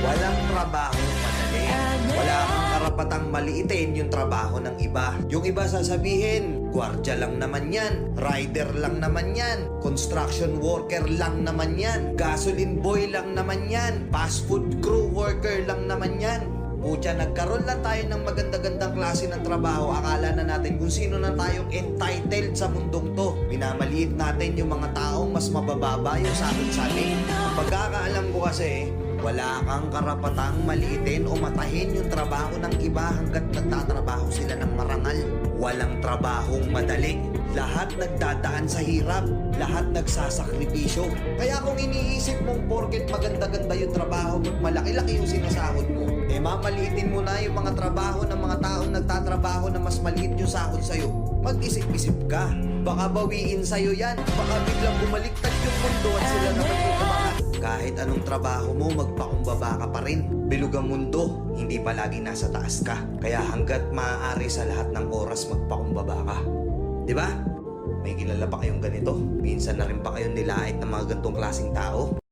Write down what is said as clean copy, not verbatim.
Walang trabaho madali. Wala kang karapatang maliitin yung trabaho ng iba. Yung iba sasabihin, gwardiya lang naman yan, rider lang naman yan, construction worker lang naman yan, gasoline boy lang naman yan, fast food crew worker lang naman yan. Pucha, nagkaroon lang tayo ng maganda-gandang klase ng trabaho. Akala na natin kung sino na tayong entitled sa mundong to. Minamaliit natin yung mga taong mas mabababa yung sahod sa atin. Ang pagkakaalam ko kasi, wala kang karapatang maliitin o matahin yung trabaho ng iba hanggat nagtatrabaho sila ng marangal. Walang trabahong madali. Lahat nagdadaan sa hirap. Lahat nagsasakripisyo. Kaya kung iniisip mong porket maganda-ganda yung trabaho at malaki-laki yung sinasahod mo, mamaliitin mo na yung mga trabaho ng mga taong nagtatrabaho na mas maliit yung sahod sa'yo. Mag-isip-isip ka. Baka bawiin sa'yo yan. Baka biglang bumaliktad yung mundo at sila naman yung umangat. Kahit anong trabaho mo, magpakumbaba ka pa rin. Bilog ang mundo, hindi palaging nasa taas ka. Kaya hanggat maaari sa lahat ng oras, magpakumbaba ka. Diba? May kilala pa kayong ganito? Minsan na rin pa kayong nilait ng mga gantong klaseng tao?